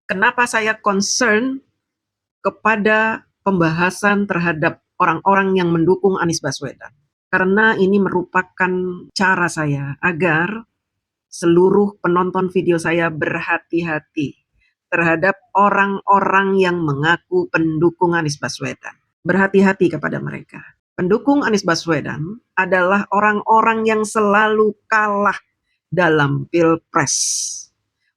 Kenapa saya concern kepada pembahasan terhadap orang-orang yang mendukung Anies Baswedan? Karena ini merupakan cara saya agar seluruh penonton video saya berhati-hati terhadap orang-orang yang mengaku pendukung Anies Baswedan. Berhati-hati kepada mereka. Pendukung Anies Baswedan adalah orang-orang yang selalu kalah dalam Pilpres.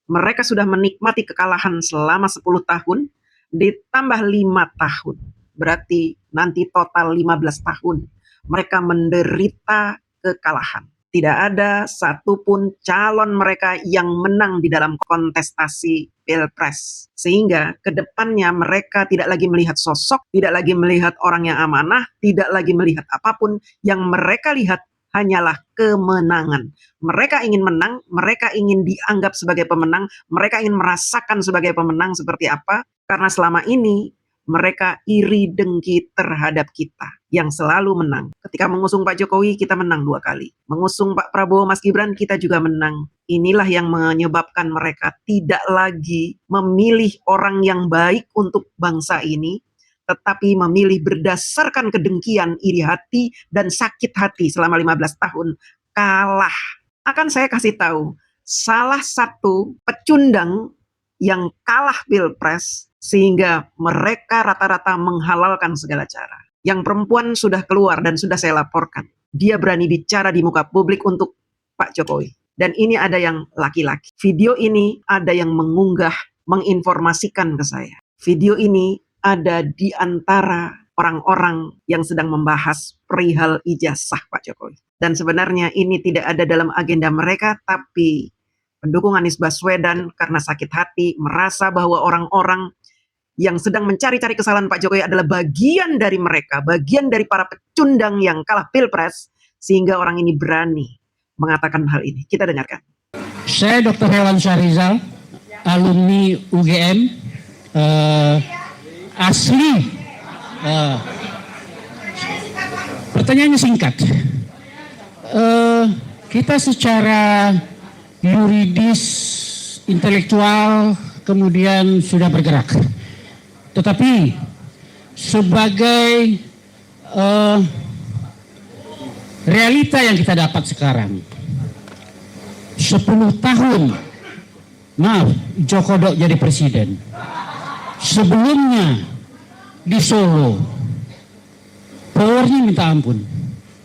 Mereka sudah menikmati kekalahan selama 10 tahun, ditambah 5 tahun. Berarti nanti total 15 tahun. Mereka menderita kekalahan. Tidak ada satupun calon mereka yang menang di dalam kontestasi Pilpres. Sehingga ke depannya mereka tidak lagi melihat sosok, tidak lagi melihat orang yang amanah, tidak lagi melihat apapun. Yang mereka lihat hanyalah kemenangan. Mereka ingin menang, mereka ingin dianggap sebagai pemenang, mereka ingin merasakan sebagai pemenang seperti apa, karena selama ini mereka iri dengki terhadap kita yang selalu menang. Ketika mengusung Pak Jokowi, kita menang 2 kali. Mengusung Pak Prabowo, Mas Gibran, kita juga menang. Inilah yang menyebabkan mereka tidak lagi memilih orang yang baik untuk bangsa ini, tetapi memilih berdasarkan kedengkian, iri hati, dan sakit hati selama 15 tahun kalah. Akan saya kasih tahu, salah satu pecundang yang kalah Pilpres sehingga mereka rata-rata menghalalkan segala cara. Yang perempuan sudah keluar dan sudah saya laporkan. Dia berani bicara di muka publik untuk Pak Jokowi. Dan ini ada yang laki-laki. Video ini ada yang mengunggah, menginformasikan ke saya. Video ini ada di antara orang-orang yang sedang membahas perihal ijazah Pak Jokowi. Dan sebenarnya ini tidak ada dalam agenda mereka, tapi pendukung Anies Baswedan karena sakit hati merasa bahwa orang-orang yang sedang mencari-cari kesalahan Pak Jokowi adalah bagian dari mereka, bagian dari para pecundang yang kalah Pilpres, sehingga orang ini berani mengatakan hal ini. Kita dengarkan. Saya Dr. Hewan Syahrizal, alumni UGM, asli. Pertanyaannya singkat. Kita secara yuridis, intelektual, kemudian sudah bergerak. Tetapi sebagai realita yang kita dapat sekarang, 10 tahun, maaf, Joko Dok jadi presiden. Sebelumnya di Solo, powernya minta ampun.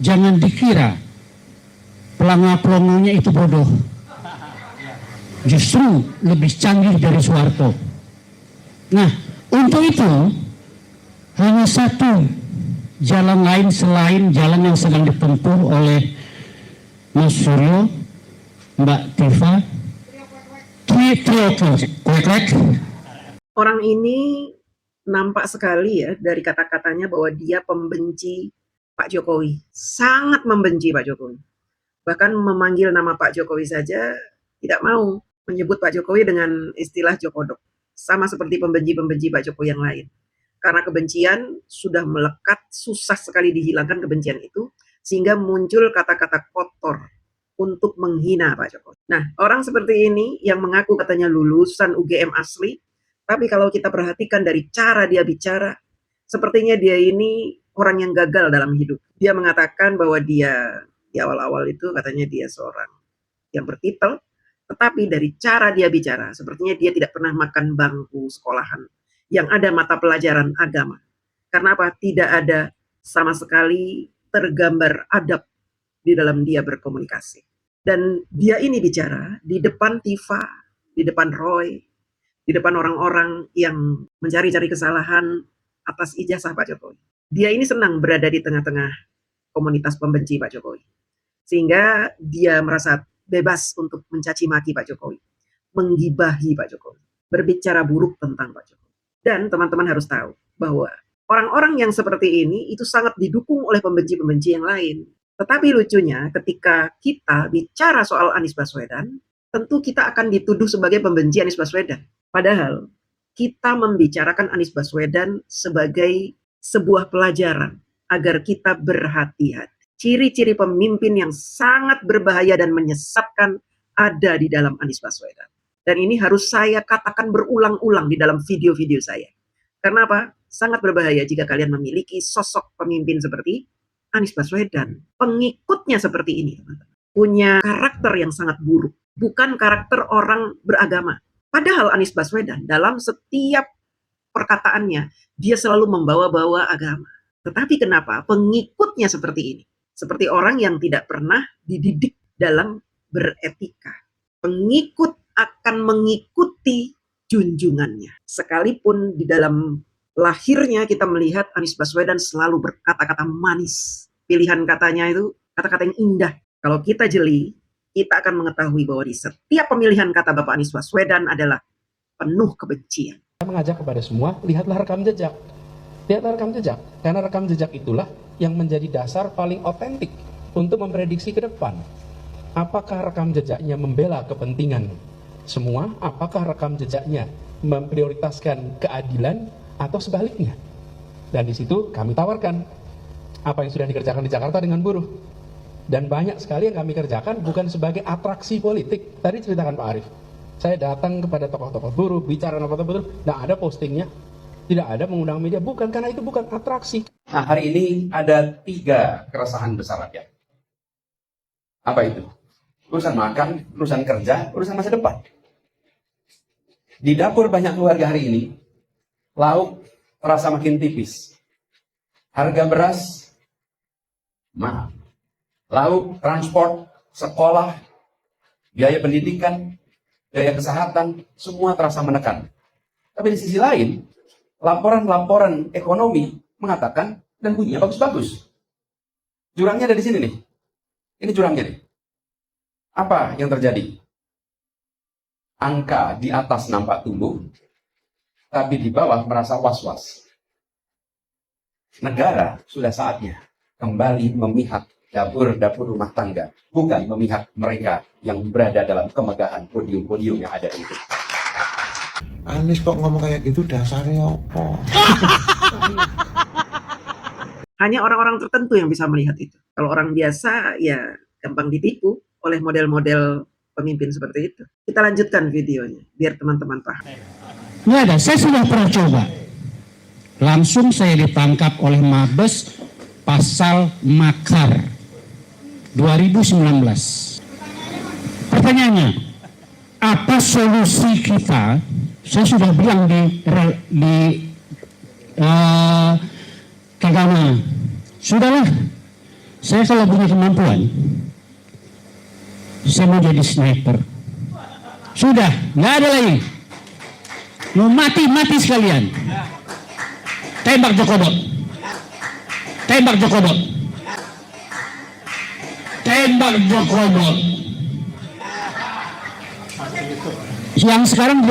Jangan dikira pelangga-pelongonya itu bodoh. Justru lebih canggih dari Soeharto. Nah, untuk itu hanya satu jalan lain selain jalan yang sedang ditempuh oleh Mas Suryo, Mbak Tifa. Orang ini nampak sekali ya dari kata-katanya bahwa dia pembenci Pak Jokowi. Sangat membenci Pak Jokowi. Bahkan memanggil nama Pak Jokowi saja tidak mau menyebut Pak Jokowi dengan istilah Jokodok. Sama seperti pembenci-pembenci Pak Jokowi yang lain. Karena kebencian sudah melekat, susah sekali dihilangkan kebencian itu, sehingga muncul kata-kata kotor untuk menghina Pak Jokowi. Nah, orang seperti ini yang mengaku katanya lulusan UGM asli, tapi kalau kita perhatikan dari cara dia bicara, sepertinya dia ini orang yang gagal dalam hidup. Dia mengatakan bahwa dia di awal-awal itu katanya dia seorang yang bertitel, tetapi dari cara dia bicara, sepertinya dia tidak pernah makan bangku sekolahan yang ada mata pelajaran agama. Karena apa? Tidak ada sama sekali tergambar adab di dalam dia berkomunikasi. Dan dia ini bicara di depan Tifa, di depan Roy, di depan orang-orang yang mencari-cari kesalahan atas ijazah Pak Jokowi. Dia ini senang berada di tengah-tengah komunitas pembenci Pak Jokowi. Sehingga dia merasa bebas untuk mencaci maki Pak Jokowi, menggibahi Pak Jokowi, berbicara buruk tentang Pak Jokowi. Dan teman-teman harus tahu bahwa orang-orang yang seperti ini itu sangat didukung oleh pembenci-pembenci yang lain. Tetapi lucunya ketika kita bicara soal Anies Baswedan, tentu kita akan dituduh sebagai pembenci Anies Baswedan. Padahal kita membicarakan Anies Baswedan sebagai sebuah pelajaran agar kita berhati-hati. Ciri-ciri pemimpin yang sangat berbahaya dan menyesatkan ada di dalam Anies Baswedan. Dan ini harus saya katakan berulang-ulang di dalam video-video saya. Karena apa? Sangat berbahaya jika kalian memiliki sosok pemimpin seperti Anies Baswedan. Pengikutnya seperti ini, teman-teman. Punya karakter yang sangat buruk. Bukan karakter orang beragama. Padahal Anies Baswedan dalam setiap perkataannya, dia selalu membawa-bawa agama. Tetapi kenapa pengikutnya seperti ini? Seperti orang yang tidak pernah dididik dalam beretika. Pengikut akan mengikuti junjungannya. Sekalipun di dalam lahirnya kita melihat Anies Baswedan selalu berkata-kata manis. Pilihan katanya itu kata-kata yang indah. Kalau kita jeli, kita akan mengetahui bahwa di setiap pemilihan kata Bapak Anies Baswedan adalah penuh kebencian. Saya mengajak kepada semua, lihatlah rekam jejak. Lihatlah rekam jejak. Karena rekam jejak itulah yang menjadi dasar paling otentik untuk memprediksi ke depan. Apakah rekam jejaknya membela kepentingan semua? Apakah rekam jejaknya memprioritaskan keadilan atau sebaliknya? Dan di situ kami tawarkan apa yang sudah dikerjakan di Jakarta dengan buruh. Dan banyak sekali yang kami kerjakan bukan sebagai atraksi politik. Tadi ceritakan Pak Arief, saya datang kepada tokoh-tokoh buruh, bicara dengan tokoh buruh, tidak ada postingnya, tidak ada mengundang media, bukan, karena itu bukan atraksi. Nah, hari ini ada 3 keresahan besar rakyat. Apa itu? Urusan makan, urusan kerja, urusan masa depan. Di dapur banyak keluarga hari ini, lauk terasa makin tipis. Harga beras mahal. Lauk, transport, sekolah, biaya pendidikan, biaya kesehatan, semua terasa menekan. Tapi di sisi lain, laporan-laporan ekonomi mengatakan dan bunyinya bagus-bagus. Jurangnya ada di sini nih. Ini jurangnya nih. Apa yang terjadi? Angka di atas nampak tumbuh, tapi di bawah merasa was-was. Negara sudah saatnya kembali memihak dapur-dapur rumah tangga, bukan memihak mereka yang berada dalam kemegahan podium-podium yang ada itu. Anies kok ngomong kayak gitu, dasarnya apa? Hanya orang-orang tertentu yang bisa melihat itu. Kalau orang biasa ya gampang ditipu oleh model-model pemimpin seperti itu. Kita lanjutkan videonya biar teman-teman paham. Nggak ada, saya sudah pernah coba. Langsung saya ditangkap oleh Mabes pasal makar 2019. Pertanyaannya, apa solusi kita? Saya sudah bilang di Kagama, sudahlah, saya kalau punya kemampuan, saya mau jadi sniper. Sudah, nggak ada lagi. Mau mati sekalian. Tembak Jokowi. Tembak Jokowi. Tembak Jokowi. Yang sekarang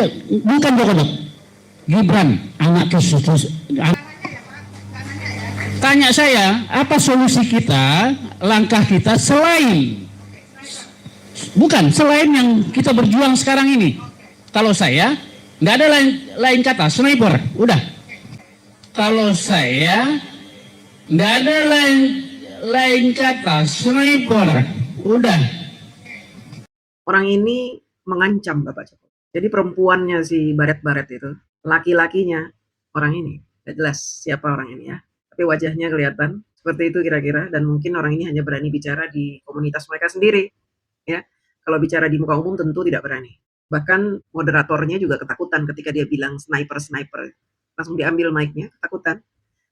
bukan Jokowi, Gibran, anak kesusus. Tanya saya, apa solusi kita, langkah kita selain yang kita berjuang sekarang ini? Kalau saya, nggak ada lain kata, sniper, udah. Kalau saya, nggak ada lain kata, sniper, udah. Orang ini mengancam Bapak Jokowi. Jadi perempuannya si baret-baret itu, laki-lakinya orang ini. Nggak jelas siapa orang ini ya. Tapi wajahnya kelihatan seperti itu kira-kira, dan mungkin orang ini hanya berani bicara di komunitas mereka sendiri. Ya, kalau bicara di muka umum tentu tidak berani. Bahkan moderatornya juga ketakutan ketika dia bilang sniper. Langsung diambil mic-nya, ketakutan.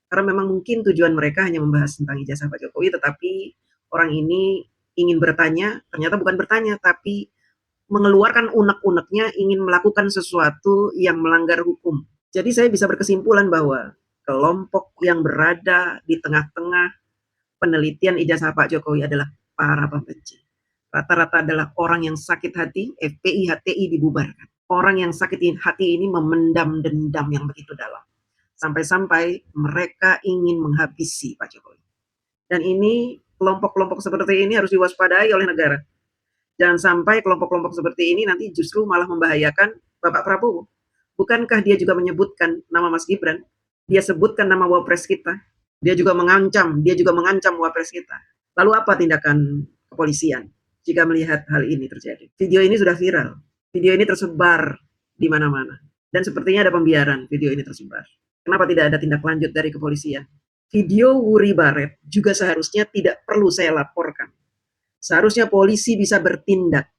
Karena memang mungkin tujuan mereka hanya membahas tentang ijazah Pak Jokowi, tetapi orang ini ingin bertanya, ternyata bukan bertanya, tapi mengeluarkan unek-uneknya, ingin melakukan sesuatu yang melanggar hukum. Jadi saya bisa berkesimpulan bahwa kelompok yang berada di tengah-tengah penelitian ijazah Pak Jokowi adalah para pembenci. Rata-rata adalah orang yang sakit hati, FPI, HTI dibubarkan. Orang yang sakit hati ini memendam dendam yang begitu dalam. Sampai-sampai mereka ingin menghabisi Pak Jokowi. Dan ini, kelompok-kelompok seperti ini harus diwaspadai oleh negara. Jangan sampai kelompok-kelompok seperti ini nanti justru malah membahayakan Bapak Prabowo. Bukankah dia juga menyebutkan nama Mas Gibran? Dia sebutkan nama wapres kita. Dia juga mengancam wapres kita. Lalu apa tindakan kepolisian jika melihat hal ini terjadi? Video ini sudah viral. Video ini tersebar di mana-mana. Dan sepertinya ada pembiaran video ini tersebar. Kenapa tidak ada tindak lanjut dari kepolisian? Video Wuri Baret juga seharusnya tidak perlu saya laporkan. Seharusnya polisi bisa bertindak.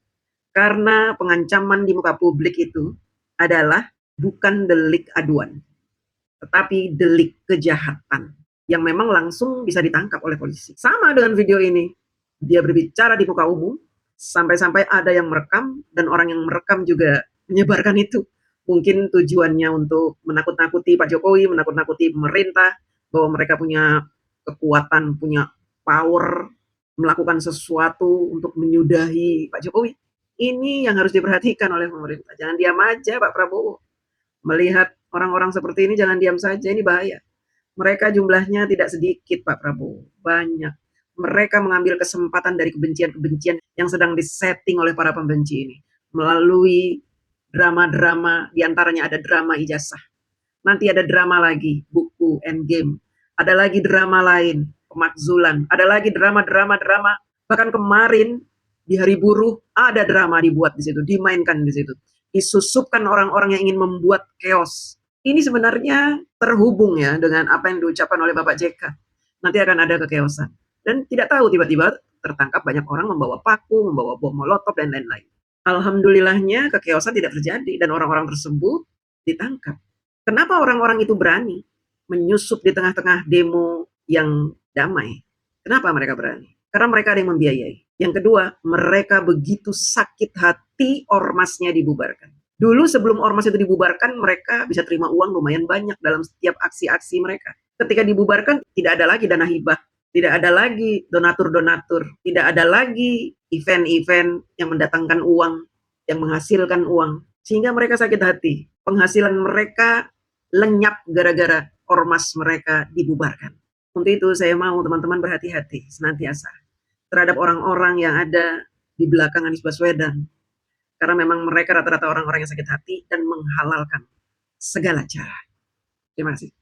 Karena pengancaman di muka publik itu adalah bukan delik aduan, tetapi delik kejahatan yang memang langsung bisa ditangkap oleh polisi. Sama dengan video ini, dia berbicara di muka umum, sampai-sampai ada yang merekam, dan orang yang merekam juga menyebarkan itu. Mungkin tujuannya untuk menakut-nakuti Pak Jokowi, menakut-nakuti pemerintah, bahwa mereka punya kekuatan, punya power, melakukan sesuatu untuk menyudahi Pak Jokowi. Ini yang harus diperhatikan oleh pemerintah. Jangan diam aja Pak Prabowo. Melihat orang-orang seperti ini jangan diam saja, ini bahaya. Mereka jumlahnya tidak sedikit Pak Prabowo, banyak. Mereka mengambil kesempatan dari kebencian-kebencian yang sedang disetting oleh para pembenci ini. Melalui drama-drama, diantaranya ada drama ijazah. Nanti ada drama lagi, buku, endgame. Ada lagi drama lain, pemakzulan. Ada lagi drama. Bahkan kemarin di Hari Buruh ada drama dibuat di situ, dimainkan di situ. Disusupkan orang-orang yang ingin membuat chaos. Ini sebenarnya terhubung ya dengan apa yang diucapkan oleh Bapak JK. Nanti akan ada kekeosan. Dan tidak tahu tiba-tiba tertangkap banyak orang membawa paku, membawa bom molotov, dan lain-lain. Alhamdulillahnya kekeosan tidak terjadi dan orang-orang tersebut ditangkap. Kenapa orang-orang itu berani menyusup di tengah-tengah demo yang damai? Kenapa mereka berani? Karena mereka ada yang membiayai. Yang kedua, mereka begitu sakit hati ormasnya dibubarkan. Dulu sebelum ormas itu dibubarkan, mereka bisa terima uang lumayan banyak dalam setiap aksi-aksi mereka. Ketika dibubarkan, tidak ada lagi dana hibah, tidak ada lagi donatur-donatur, tidak ada lagi event-event yang mendatangkan uang, yang menghasilkan uang. Sehingga mereka sakit hati. Penghasilan mereka lenyap gara-gara ormas mereka dibubarkan. Untuk itu saya mau teman-teman berhati-hati senantiasa terhadap orang-orang yang ada di belakang Anies Baswedan. Karena memang mereka rata-rata orang-orang yang sakit hati dan menghalalkan segala cara. Terima kasih.